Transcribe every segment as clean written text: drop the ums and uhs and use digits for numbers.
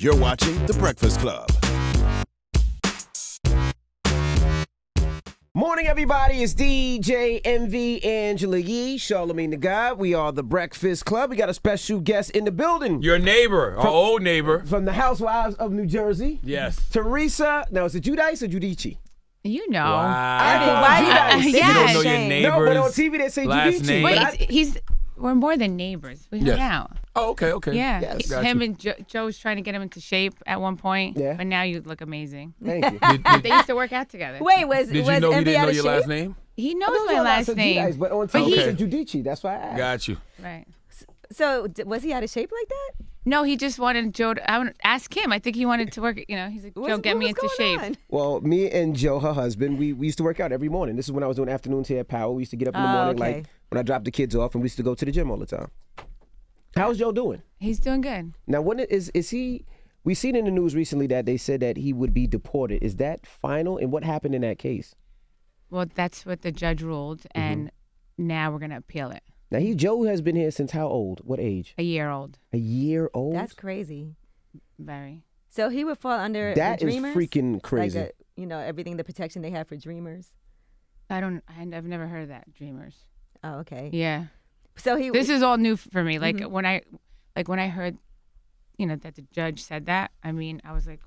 You're watching The Breakfast Club. Morning, everybody. It's DJ MV Angela Yee, Charlamagne the God. We are The Breakfast Club. We got a special guest in the building. Your neighbor, our old neighbor. From the Housewives of New Jersey. Yes. Teresa, now is it Giudice or Giudice? You know. Why? You don't know your neighbors. No, but on TV they say last Giudice. name. Wait, we're more than neighbors. We hang out. Oh, okay. Yeah. Yes. Him and Joe was trying to get him into shape at one point. Yeah. But now you look amazing. Thank you. They used to work out together. Wait, was Did you know he MV didn't out know of your shape? last name? He knows my last name. Giudice, but on TV they say Giudice. That's why I asked. Got you. Right. So was he out of shape like that? No, he just wanted Joe to ask him. I think he wanted to work, he's like, Joe, get me into shape. Well, me and Joe, her husband, we used to work out every morning. This is when I was doing afternoons here at Power. We used to get up in the morning, like when I dropped the kids off, and we used to go to the gym all the time. How's Joe doing? He's doing good. Now, when is he? We seen in the news recently that they said that he would be deported. Is that final? And what happened in that case? Well, that's what the judge ruled, and now we're going to appeal it. Now, Joe has been here since how old? What age? A year old. A year old? That's crazy. Very. So he would fall under That the is Dreamers? freaking crazy. Like everything, the protection they have for Dreamers. I've never heard of that, Dreamers. Oh, okay. Yeah. So This is all new for me. Like when I heard, that the judge said that, I was like,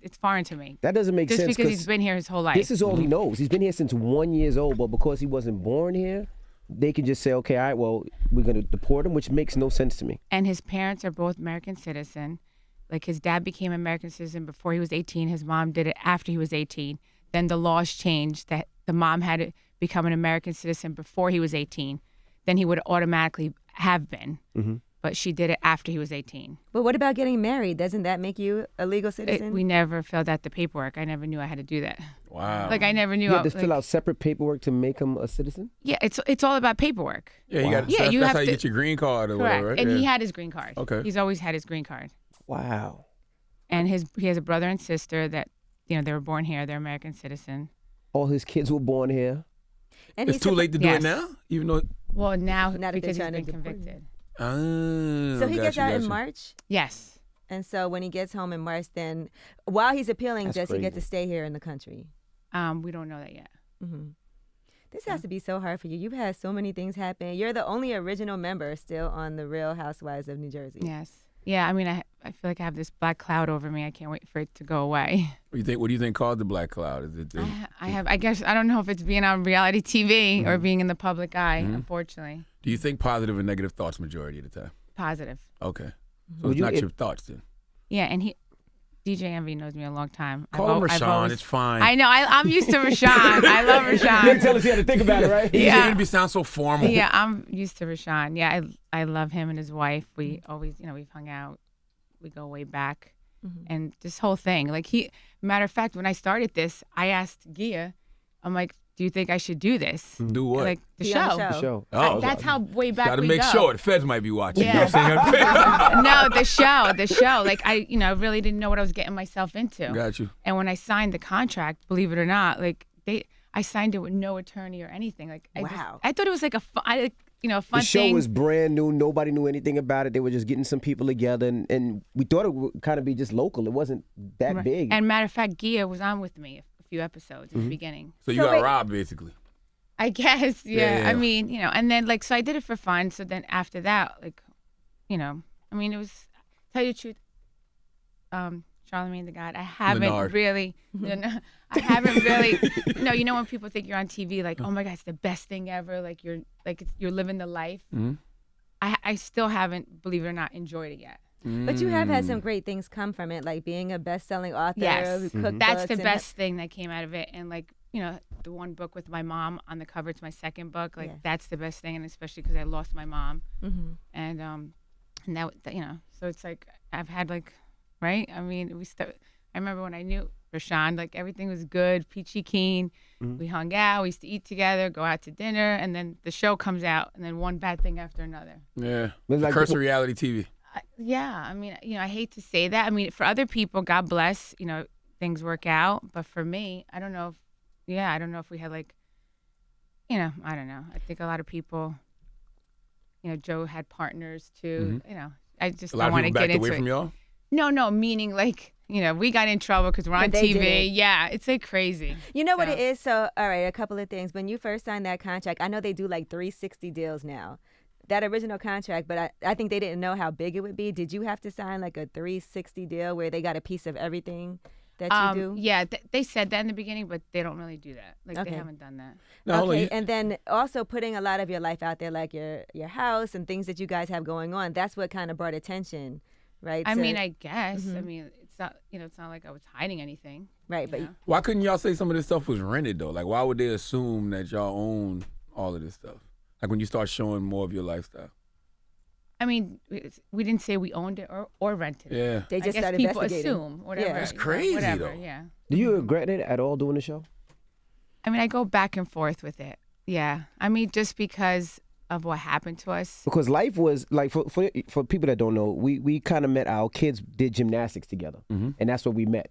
it's foreign to me. That doesn't make Just sense. because he's been here his whole life. This is all he knows. He's been here since 1 year old, but because he wasn't born here, they can just say, okay, all right, well, we're going to deport him, which makes no sense to me. And his parents are both American citizen. Like his dad became American citizen before he was 18. His mom did it after he was 18. Then the laws changed that the mom had to become an American citizen before he was 18. Then he would automatically have been. Mm-hmm. But she did it after he was 18. But what about getting married? Doesn't that make you a legal citizen? We never filled out the paperwork. I never knew I had to do that. Wow. Like I never knew. You had to fill out separate paperwork to make him a citizen? Yeah, it's all about paperwork. Yeah, you got. Yeah, that's you have how you to get your green card or correct. whatever. Right? And yeah. he had his green card. Okay. He's always had his green card. Wow. And he has a brother and sister that they were born here. They're American citizen. All his kids were born here. And It's too late to do it now, even though. Well, now that because they're he's trying been to deport convicted. So he gets out in March? Yes. And so when he gets home in March, then while he's appealing, That's does he get crazy. to stay here in the country? We don't know that yet. Mm-hmm. This has to be so hard for you. You've had so many things happen. You're the only original member still on the Real Housewives of New Jersey. Yes. Yeah. I feel like I have this black cloud over me. I can't wait for it to go away. What do you think caused the black cloud? Is it? I guess I don't know if it's being on reality TV or being in the public eye. Unfortunately. Do you think positive and negative thoughts majority of the time? Positive. Okay. So it's not your thoughts then. Yeah, and DJ Envy knows me a long time. Call him Rashawn. It's fine. I know. I'm used to Rashawn. I love Rashawn. You didn't tell us you had to think about it, right? Yeah. Interview sounds so formal. Yeah, I'm used to Rashawn. Yeah, I love him and his wife. We always, we've hung out. We go way back. And this whole thing, matter of fact, when I started this, I asked Gia, I'm like, do you think I should do this? Do what? Like the Be on show. the The show. That's how way back Gotta we make go. sure the feds might be watching. Yeah. You know what I'm saying? No, the show. Like I really didn't know what I was getting myself into. Got you. And when I signed the contract, believe it or not, I signed it with no attorney or anything. I thought it was like a fun The thing. show was brand new. Nobody knew anything about it. They were just getting some people together, and we thought it would kind of be just local. It wasn't that big. And matter of fact, Gia was on with me a few episodes in the beginning. So you got robbed basically. I guess, yeah. Yeah. And then so I did it for fun. So then after that, it was, tell you the truth, Charlamagne the God, I haven't really, I haven't really, when people think you're on TV, like, oh my God, it's the best thing ever. Like you're living the life. Mm-hmm. I still haven't, believe it or not, enjoyed it yet. But you have had some great things come from it, like being a best-selling author. Yes, cookbooks that's the and best thing that came out of it. And the one book with my mom on the cover, it's my second book. That's the best thing, and especially because I lost my mom. Mm-hmm. And that so it's like I've had right. I remember when I knew Rashawn, everything was good, peachy keen. Mm-hmm. We hung out, we used to eat together, go out to dinner, and then the show comes out, and then one bad thing after another. Yeah, the curse of reality TV. I hate to say that. For other people, God bless, things work out. But for me, I don't know if we had I don't know. I think a lot of people, Joe had partners too. Mm-hmm. I just A lot don't of want to people get backed into away it. from y'all? No, meaning like, we got in trouble because we're on TV. Yeah, it's like crazy. You know what it is? So, all right, a couple of things. When you first signed that contract, I know they do like 360 deals now. That original contract, but I think they didn't know how big it would be. Did you have to sign like a 360 deal where they got a piece of everything that you do? Yeah, they said that in the beginning, but they don't really do that. Like they haven't done that. No, okay, and then also putting a lot of your life out there, like your house and things that you guys have going on. That's what kind of brought attention, right? I mean, I guess. I mean, it's not. It's not like I was hiding anything. Right, but why couldn't y'all say some of this stuff was rented though? Like, why would they assume that y'all own all of this stuff? Like when you start showing more of your lifestyle. I mean, we didn't say we owned it or rented it. Yeah. they just I guess started people investigating. assume whatever. Yeah. That's crazy, whatever, though. Yeah. Do you regret it at all doing the show? I mean, I go back and forth with it. Yeah. I mean, just because of what happened to us. Because life was like for people that don't know, we kind of met. Our kids did gymnastics together, and that's where we met.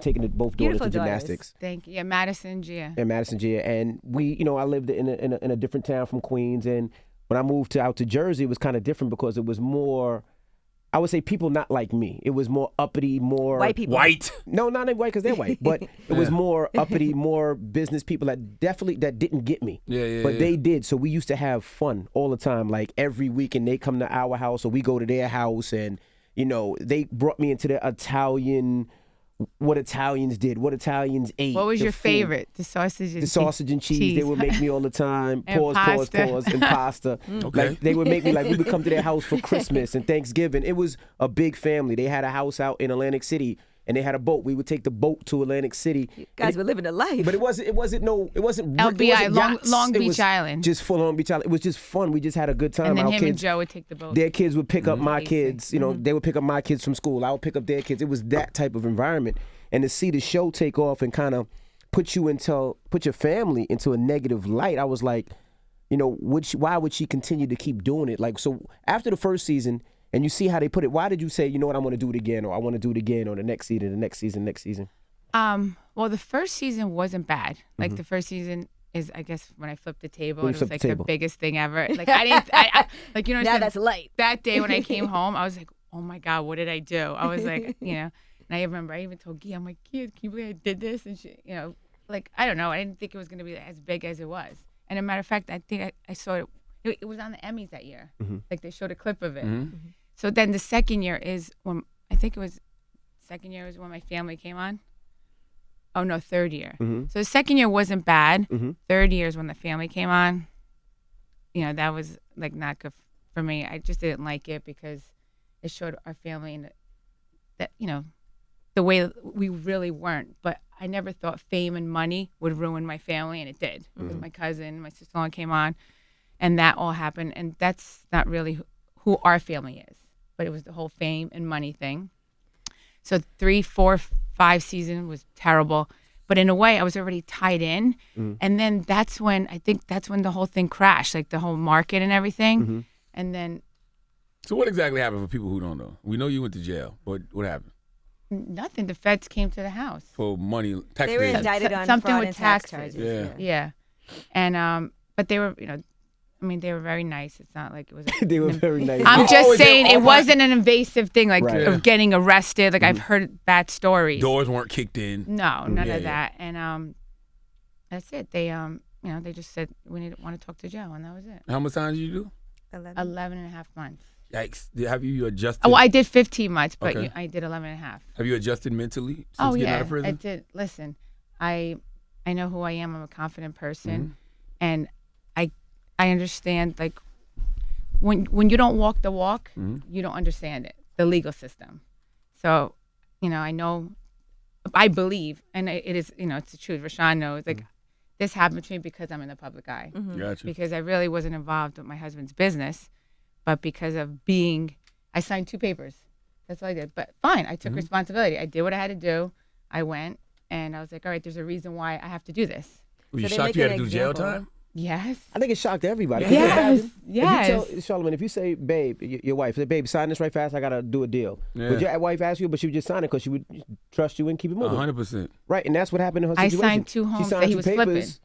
Taking both daughters to gymnastics. Thank you. Yeah, Madison and Gia. And Madison Gia, and we, I lived in a different town from Queens, and when I moved out to Jersey, it was kind of different because it was more, I would say, people not like me. It was more uppity, more White people. White. No, not white because they're white, but it was more uppity, more business people that didn't get me. But they did. So we used to have fun all the time. Like every weekend they come to our house or we go to their house, and they brought me into the Italian. What Italians did, what Italians ate. What was your food. favorite? The sausage and cheese. They would make me all the time. And pause, and pasta. Okay. Like they would make me we would come to their house for Christmas and Thanksgiving. It was a big family. They had a house out in Atlantic City and they had a boat. We would take the boat to Atlantic City. You guys were living a life. But it wasn't LBI, Long Beach Island. Just full Long Beach Island. It was just fun. We just had a good time. And then Our him kids, and Joe would take the boat. their kids would pick up my kids. They would pick up my kids from school. I would pick up their kids. It was that type of environment. And to see the show take off and kind of put your family into a negative light, I was like, why would she continue to keep doing it? Like, so after the first season, and you see how they put it, why did you say, you know what, I want to do it again, or I want to do it again, or the next season, next season? Well, the first season wasn't bad. Like the first season is, I guess, when I flipped the table, it was like the biggest thing ever. Like I didn't, like now that's light. That day when I came home, I was like, oh my God, what did I do? I was like, And I remember I even told Gia, I'm like, Gia, can you believe I did this? And she, like, I don't know. I didn't think it was going to be as big as it was. And a matter of fact, I think I saw it. It was on the Emmys that year. Like they showed a clip of it. So then the second year is when, I think it was, second year was when my family came on. Oh no, third year. So the second year wasn't bad. Third year is when the family came on. That was like not good for me. I just didn't like it because it showed our family and that, the way we really weren't. But I never thought fame and money would ruin my family, and it did. Because my cousin, my sister-in-law came on, and that all happened. And that's not really who our family is. But it was the whole fame and money thing. So 3, 4, 5 season was terrible. But in a way, I was already tied in. And then I think that's when the whole thing crashed, like the whole market and everything. And then. So what exactly happened for people who don't know? We know you went to jail, but what happened? Nothing. The feds came to the house. For money, tax They were evasion. indicted on Something fraud with and tax taxes. charges. Yeah. And but they were, they were very nice. It's not like it was. They were very nice. I'm just always saying did all it wasn't an invasive thing, like Right. of getting arrested. Like I've heard bad stories. Doors weren't kicked in. No, none Yeah, of yeah. that. And that's it. They they just said we want to talk to Joe, and that was it. How much time did you do? 11 and a half months. Yikes. Have you adjusted? Oh, I did 15 months, but Okay. I did 11 and a half. Have you adjusted mentally since getting out of prison? I did. Listen, I know who I am. I'm a confident person, and I understand, like, when you don't walk the walk, you don't understand it, the legal system. So, I know, I believe, and it is, it's the truth. Rashawn knows, like, this happened to me because I'm in the public eye. Gotcha. Because I really wasn't involved with my husband's business, but because of I signed 2 papers. That's all I did. But fine, I took responsibility. I did what I had to do. I went, and I was like, all right, there's a reason why I have to do this. Were you So they shocked make you had an to do jail example. time? Yes. I think it shocked everybody. Yes. If Yes. you tell Charlamagne, if you say, babe, your wife, say, babe, sign this right fast, I got to do a deal. Yeah. Would your wife ask you, but she would just sign it because she would trust you and keep it moving? 100%. Right, and that's what happened in her I situation. signed 2 homes she signed that he 2 was papers,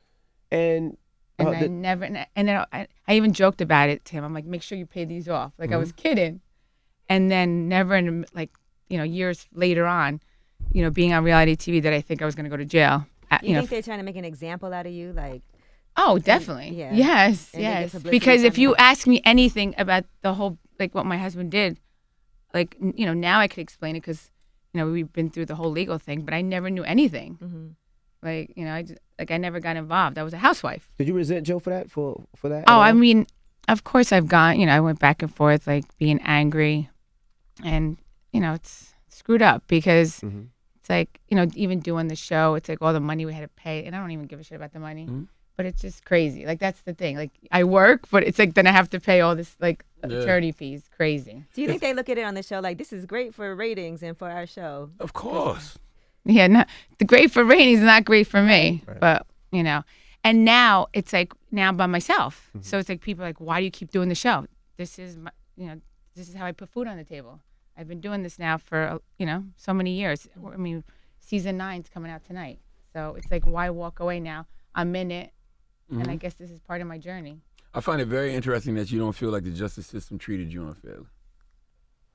and And I never, and then I even joked about it to him. I'm like, make sure you pay these off. Like I was kidding. And then never in like years later on, being on reality TV, that I think I was going to go to jail. You think they're trying to make an example out of you, like? Oh, definitely. Yeah. Yes, And they get yes. publicity Because if from you it. ask me anything about the whole, like what my husband did, like, now I could explain it because, we've been through the whole legal thing, but I never knew anything. Mm-hmm. Like, I never got involved. I was a housewife. Did you resent Joe for that? For that? Oh, I mean, of course I've gone, I went back and forth, like being angry, and, it's screwed up because Mm-hmm. it's like, even doing the show, it's like all the money we had to pay, and I don't even give a shit about the money. Mm-hmm. But it's just crazy. Like, that's the thing. Like, I work, but it's like then I have to pay all this, like, attorney fees. Crazy. Do you think they look at it on the show like, this is great for ratings and for our show? Of course. Yeah, no, the great for ratings is not great for me. Right. But, and now it's like, now by myself. Mm-hmm. So it's like people are like, why do you keep doing the show? This is my, this is how I put food on the table. I've been doing this now for, so many years. I mean, season 9's coming out tonight. So it's like, why walk away now? I'm in it. And I guess this is part of my journey. I find it very interesting that you don't feel like the justice system treated you unfairly.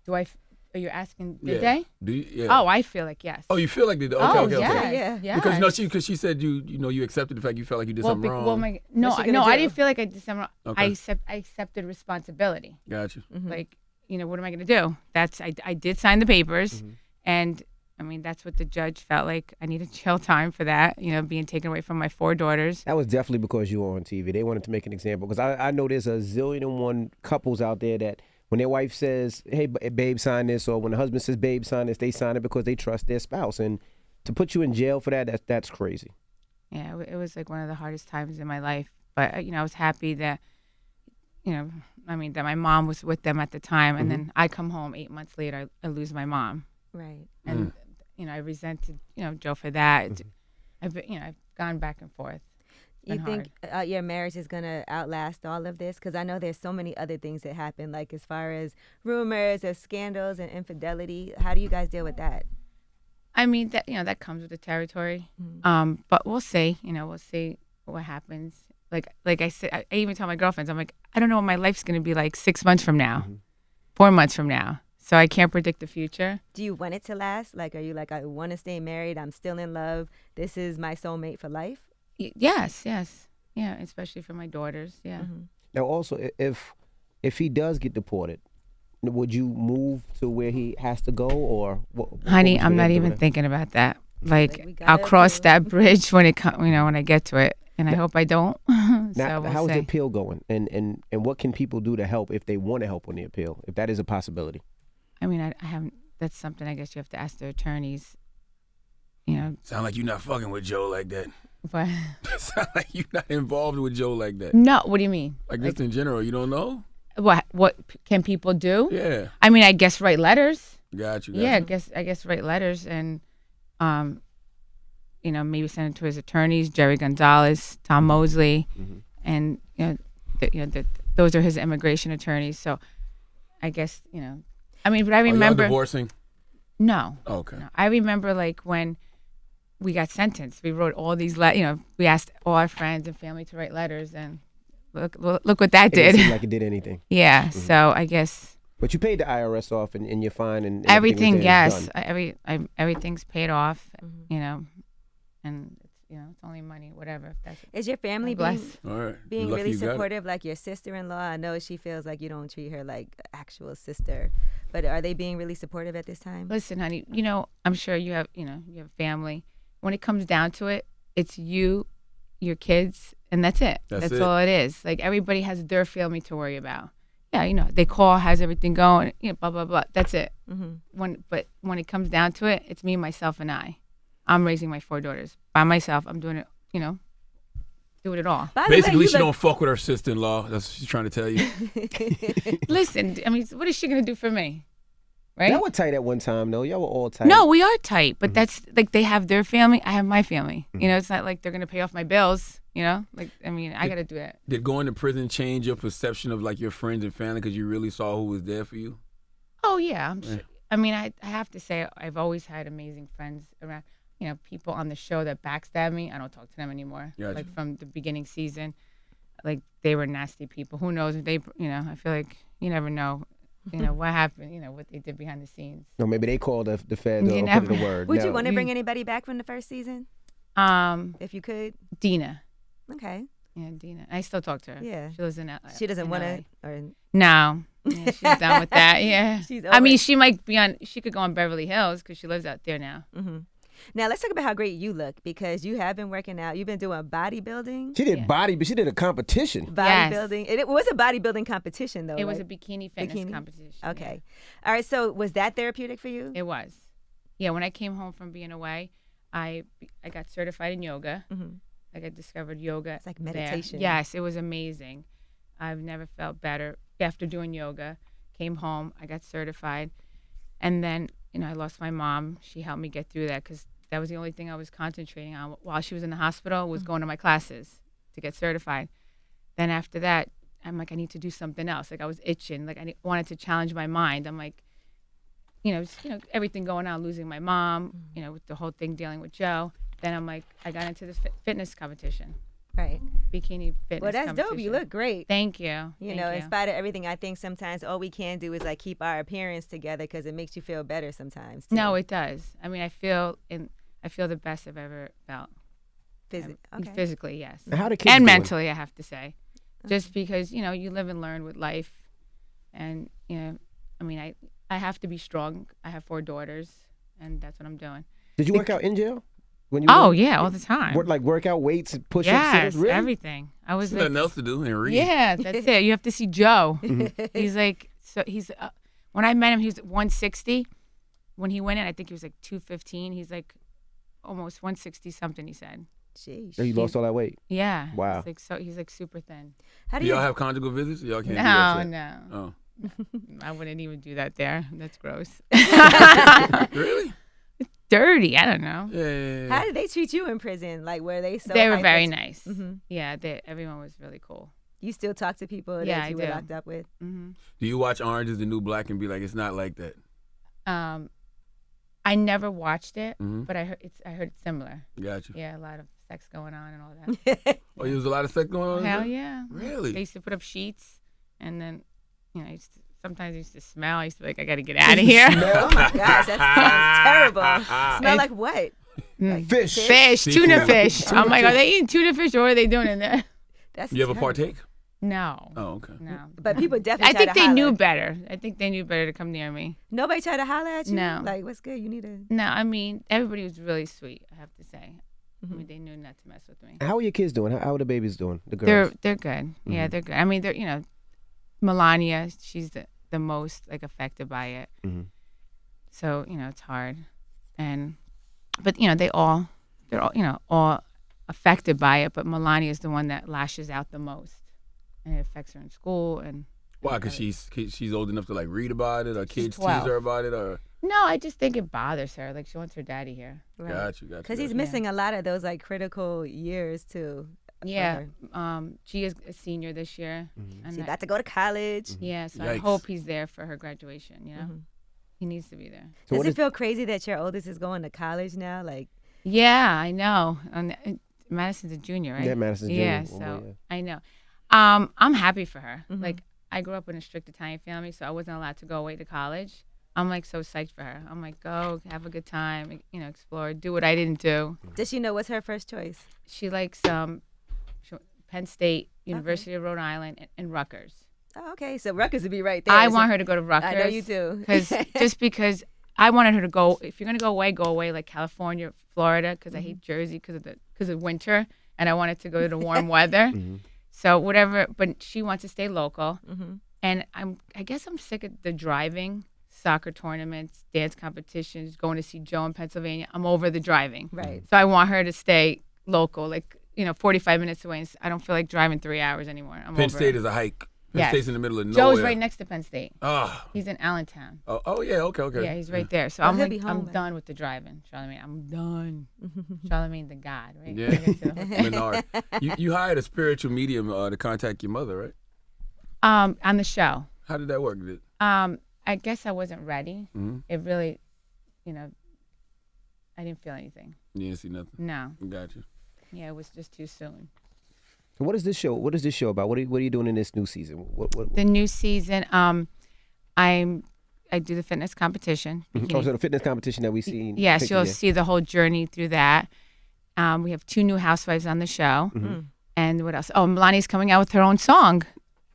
Are you asking, did Yeah. they? Do you? Yeah. Oh, I feel like yes. Oh, you feel like they did? Okay, Oh, okay, yes, okay. Yeah. yes. Because she said you accepted the fact you felt like you did well, something wrong. no, What's she no, gonna I do? didn't feel like I did something wrong. Okay. I accepted responsibility. Gotcha. Mm-hmm. Like, what am I going to do? I did sign the papers, and I mean, that's what the judge felt like. I needed jail time for that, being taken away from my 4 daughters. That was definitely because you were on TV. They wanted to make an example. Because I know there's a zillion and one couples out there that when their wife says, hey, babe, sign this, or when the husband says, babe, sign this, they sign it because they trust their spouse. And to put you in jail for that's crazy. Yeah, it was like one of the hardest times in my life. But, I was happy that, that my mom was with them at the time. And then I come home 8 months later, I lose my mom. Right. And, I resented, Joe for that. I've gone back and forth. You think your marriage is going to outlast all of this? Because I know there's so many other things that happen, like as far as rumors or scandals and infidelity. How do you guys deal with that? I mean, that comes with the territory. But we'll see. We'll see what happens. Like I said, I even tell my girlfriends, I'm like, I don't know what my life's going to be like 6 months from now, 4 months from now. So I can't predict the future. Do you want it to last? Like, are you like, I want to stay married. I'm still in love. This is my soulmate for life. Yes. Yeah, especially for my daughters. Yeah. Now, also, if he does get deported, would you move to where he has to go, or Honey, I'm not even thinking about that. Like, we I'll gotta cross do- that bridge when when I get to it, and I hope I don't. Now, So we'll how's the see. appeal going, and what can people do to help if they want to help on the appeal, if that is a possibility? I mean, I haven't. That's something I guess you have to ask the attorneys. Sound like you're not fucking with Joe like that. But Sound like you're not involved with Joe like that. no, what do you mean? Like just in general, you don't know? What can people do? Yeah. I mean, I guess write letters. Got you. Yeah, I guess write letters and, maybe send it to his attorneys, Jerry Gonzalez, Tom Mosley, and those are his immigration attorneys. So, I guess I mean, but I remember. Are y'all divorcing? No. Oh, okay. No. I remember like when we got sentenced, we wrote all these we asked all our friends and family to write letters, and look what that It didn't did. seem like it did anything. Yeah. So I guess. But you paid the IRS off, and you're fine, and Everything, was yes. done. Everything's paid off, and it's only money, whatever. That's Is your family bless. being All right. being You're lucky really you got it. supportive? Like your sister-in-law, I know she feels like you don't treat her like actual sister, but are they being really supportive at this time? Listen, honey, I'm sure you have family. When it comes down to it, it's you, your kids, and that's it. That's it. All it is. Like everybody has their family to worry about. Yeah, they call, how's everything going? Blah blah blah. That's it. But when it comes down to it, it's me, myself, and I. I'm raising my 4 daughters by myself. I'm doing it. Doing it all. By the way, Basically, you she don't fuck with her sister-in-law. That's what she's trying to tell you. Listen, I mean, what is she gonna do for me? Right? Y'all were tight at one time, though. Y'all were all tight. No, we are tight, but that's like they have their family, I have my family. It's not like they're gonna pay off my bills. Like I mean, I gotta do that. Did going to prison change your perception of like your friends and family because you really saw who was there for you? Oh yeah, I'm sure. I mean, I have to say I've always had amazing friends around. People on the show that backstab me, I don't talk to them anymore. Gotcha. Like from the beginning season, like they were nasty people. Who knows if they, I feel like you never know what happened, what they did behind the scenes. No, maybe they called the feds You or never- put in a word. Would No. you want to bring anybody back from the first season if you could? Dina. Okay. Yeah, Dina. I still talk to her. Yeah. She lives in LA. She doesn't in want LA. to, or No. Yeah, she's done with that. Yeah. She's I mean, over it. she might be on. She could go on Beverly Hills because she lives out there now. Now let's talk about how great you look, because you have been working out. You've been doing bodybuilding. She did body, but she did a competition. Bodybuilding. It was a bodybuilding competition, though. It was a right? bikini fitness Bikini? competition. Okay. All right. So was that therapeutic for you? Yeah. It was. Yeah. When I came home from being away, I got certified in yoga. Like I discovered yoga. It's like there. meditation. Yes, it was amazing. I've never felt better after doing yoga. Came home, I got certified, and then I lost my mom. She helped me get through that because that was the only thing I was concentrating on while she was in the hospital, was going to my classes to get certified. Then after that, I'm like, I need to do something else. Like I was itching. Like I wanted to challenge my mind. I'm like, everything going on, losing my mom, with the whole thing dealing with Joe. Then I'm like, I got into this fitness competition. Right. Bikini fitness Well, that's competition. dope. You look great. Thank you. You know, in spite of everything, I think sometimes all we can do is like keep our appearance together because it makes you feel better sometimes. Too. No, it does. I mean, I feel the best I've ever felt. Okay. Physically, yes. How the kids and doing? mentally, I have to say, just because you live and learn with life, and I mean, I have to be strong. I have 4 daughters, and that's what I'm doing. Did you work out in jail? When you Oh yeah, all the time. Like workout weights, push-ups, Yes, sit-ups, really? everything. I was There's nothing else to do and read. yeah, that's it. You have to see Joe. He's like, when I met him, he was 160. When he went in, I think he was like 215. He's like almost 160 something. He said. Sheesh. So you lost all that weight. Yeah. Wow. He's like super thin. How Do y'all have conjugal visits? Y'all can't do No, that shit? no. Oh. I wouldn't even do that there. That's gross. Really? Dirty. I don't know. Yeah. How did they treat you in prison? Like, were they so? They were hyped very that- nice. Yeah, everyone was really cool. You still talk to people Yeah, that you I were do. locked up with? Hmm. Do you watch Orange Is the New Black and be like, it's not like that? I never watched it, Mhm. but I heard it's similar. Gotcha. Yeah, a lot of sex going on and all that. Oh, there was a lot of sex going on? Hell yeah. Really? They used to put up sheets, and then sometimes I used to smell. I used to be like, I got to get out of here. Oh my gosh, that sounds terrible. Smell like what? Fish. Fish, tuna Seafood. fish. I'm like, are they eating tuna fish or what are they doing in there? That's You ever terrible. partake? No. Oh, okay. No. But people definitely. I think try to they knew holler. better. I think they knew better to come near me. Nobody tried to holler at you. No. Like, what's good? You need to. No, I mean, everybody was really sweet, I have to say. I mean, they knew not to mess with me. How are your kids doing? How are the babies doing? The girls? They're good. Yeah, they're good. I mean, they're Melania, she's the most like affected by it. So it's hard, but they're all all affected by it. But Melania is the one that lashes out the most, and it affects her in school. And Why? Because she's old enough to like read about it, or kids tease 12. her about it, or no, I just think it bothers her. Like she wants her daddy here. got you. Because he's missing a lot of those like critical years too. Yeah, she is a senior this year. And She's about to go to college. yeah, so I Yikes. hope he's there for her graduation. He needs to be there. So Does what it is- feel crazy that your oldest is going to college now? Like, Yeah, I know. And Madison's a junior, right? Yeah, Madison's yeah, junior. so Yeah. I know. I'm happy for her. Like I grew up in a strict Italian family, so I wasn't allowed to go away to college. I'm like so psyched for her. I'm like, go have a good time, explore, do what I didn't do. does she know what's her first choice? She likes Penn State, University of Rhode Island, and Rutgers. Oh, okay. So Rutgers would be right there. I want her to go to Rutgers. I know you do. Because I wanted her to go. If you're gonna go away like California, Florida, because I hate Jersey because of winter, and I wanted to go to the warm weather. So whatever, but she wants to stay local, and I guess I'm sick of the driving, soccer tournaments, dance competitions, going to see Joe in Pennsylvania. I'm over the driving. Right. So I want her to stay local, like 45 minutes away. And I don't feel like driving 3 hours anymore. I'm Penn over State it. is a hike. Penn Yes. State's in the middle of nowhere. Joe's right next to Penn State. Oh, He's in Allentown. oh yeah, okay. Yeah, he's right there. So Well, I'm he'll like, be home I'm then. done with the driving, Charlamagne. I'm done. Charlamagne the God, right? Yeah. Menard. You hired a spiritual medium to contact your mother, right? On the show. How did that work? I guess I wasn't ready. Mm-hmm. It really, I didn't feel anything. You didn't see nothing. No. Got you. Yeah, it was just too soon. So what is this show? What is this show about? What are you doing in this new season? What? The new season, I do the fitness competition. Also, the fitness competition that we see. Yes, you'll see the whole journey through that. We have 2 new housewives on the show. And what else? Oh, Melania's coming out with her own song,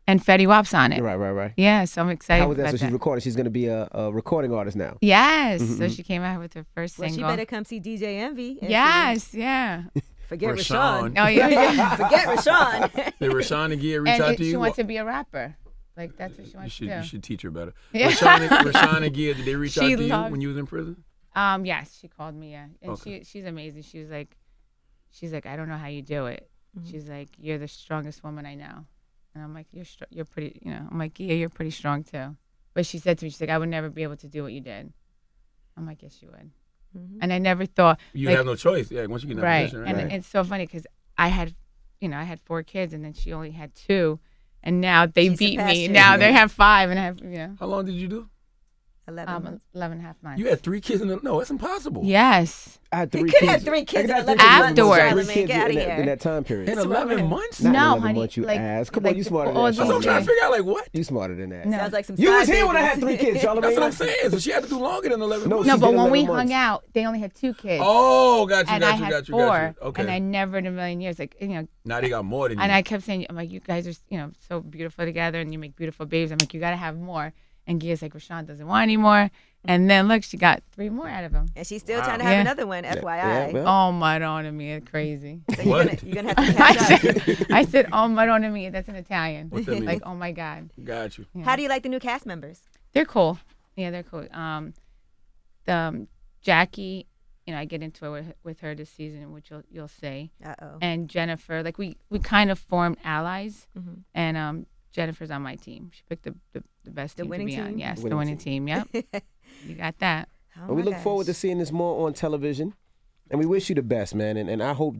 and Fetty Wap's on it. Right. Yeah, so I'm excited. How was that? about So she's that. recording. She's going to be a recording artist now. Yes, so she came out with her first Well, single. she better come see DJ Envy. and Yes, yeah. Forget Rashawn. Rashawn. Oh yeah. Forget Rashawn. Did Rashawn and Gia reach out And to you? she wants to be a rapper. Like that's what she you wants should to do. you should teach her better. Yeah. Rashawn and Gia, did they reach out She to you loved- when you was in prison? Yes, she called me. Yeah, and Okay. she's amazing. She's like, I don't know how you do it. She's like, you're the strongest woman I know. And I'm like, you're pretty. I'm like, yeah, you're pretty strong too. But she said to me, she's like, I would never be able to do what you did. I'm like, yes, you would. And I never thought You like, have no choice. Yeah, once you get in that right. position, And it's so funny because I had 4 kids, and then she only had 2, and now they She beat surpassed me. you. Now they have 5, and I have How long did you do? 11 months. 11 and a half months. You had 3 kids in the no, it's impossible. Yes. I had You 3 could kids. have 3 kids I in got 11 3 months, Afterwards. Charlamagne, 3 kids get outta in here. that time period. In 11 months? Not No, 11 honey, months, you like- ass. Come like on, you smarter all than the- That's what I'm that. trying to figure out. Like what? You smarter than that. No. Sounds like some You was side here when I had babies. 3 kids, Charlamagne. That's what I'm saying. So she had to do longer than 11 No, months. No, she but did when 11 we months. hung out, they only had 2 kids. Oh, got you, and got I you, had got you, 4, got you. Okay. and I never in a million years, Now they got more than you. and I kept saying, I'm like, you guys are, so beautiful together, and you make beautiful babies. I'm like, you gotta have more. And Gia's like, Rashawn doesn't want any more. And then look, she got 3 more out of him. And she's still Wow. trying to have Yeah. another one, FYI. well. Oh, Madonna mia, crazy. So you're What? gonna have to I catch up. said, oh, Madonna mia, that's in Italian. What's that mean? Like, oh my God. Got you. Yeah. How do you like the new cast members? They're cool. Yeah, they're cool. Jackie, I get into it with her this season, which you'll see. Uh-oh. And Jennifer, like we kind of formed allies, Mhm. and Jennifer's on my team. She picked the best The team to winning be on. team? Yes, Winning the winning team. Yep, you got that. Oh But we my look forward to gosh. seeing this more on television. And we wish you the best, man. And I hope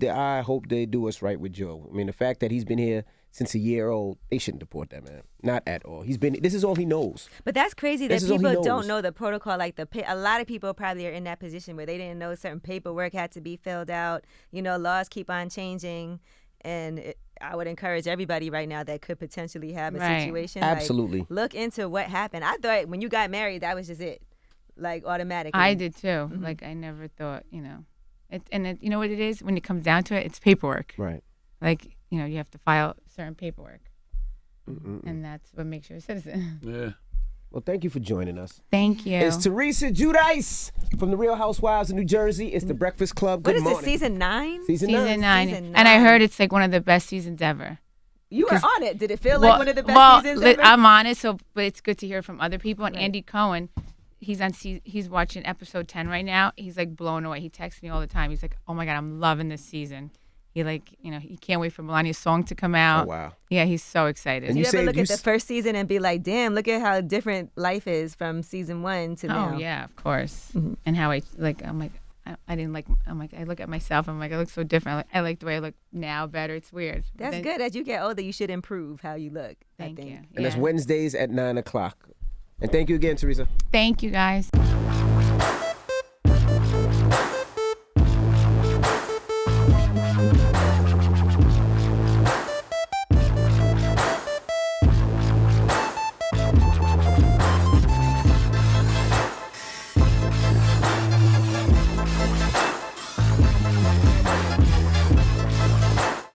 they do us right with Joe. I mean, the fact that he's been here since a year old, they shouldn't deport that man. Not at all. This is all he knows. But that's crazy that This is all he people don't knows. know the protocol. Like a lot of people probably are in that position where they didn't know certain paperwork had to be filled out. Laws keep on changing, and I would encourage everybody right now that could potentially have a Right. situation. like, Absolutely. look into what happened. I thought when you got married, that was just it, like automatically. I did too. Like I never thought, you know what it is when it comes down to it, it's paperwork. Right. Like you have to file certain paperwork, and that's what makes you a citizen. Yeah. Well, thank you for joining us. Thank you. It's Teresa Giudice from the Real Housewives of New Jersey. It's the Breakfast Club. What Good is morning. this, season 9? Season Season 9. 9. Season And I 9. heard it's like one of the best seasons ever. You were on it. Did it feel like one of the best seasons ever? I'm on it, but it's good to hear from other people. And Right. Andy Cohen, he's watching episode 10 right now. He's like blown away. He texts me all the time. He's like, oh my God, I'm loving this season. He he can't wait for Melania's song to come out. Oh, wow. Yeah, he's so excited. And Do you ever say- look you at the s- first season and be like, damn, look at how different life is from season 1 to now? Oh yeah, of course. And how I look at myself. I'm like, I look so different. I like the way I look now better. It's weird. But That's then- good. As you get older, you should improve how you look. Thank I think. you. And that's Yeah. Wednesdays at 9 o'clock. And thank you again, Teresa. Thank you guys.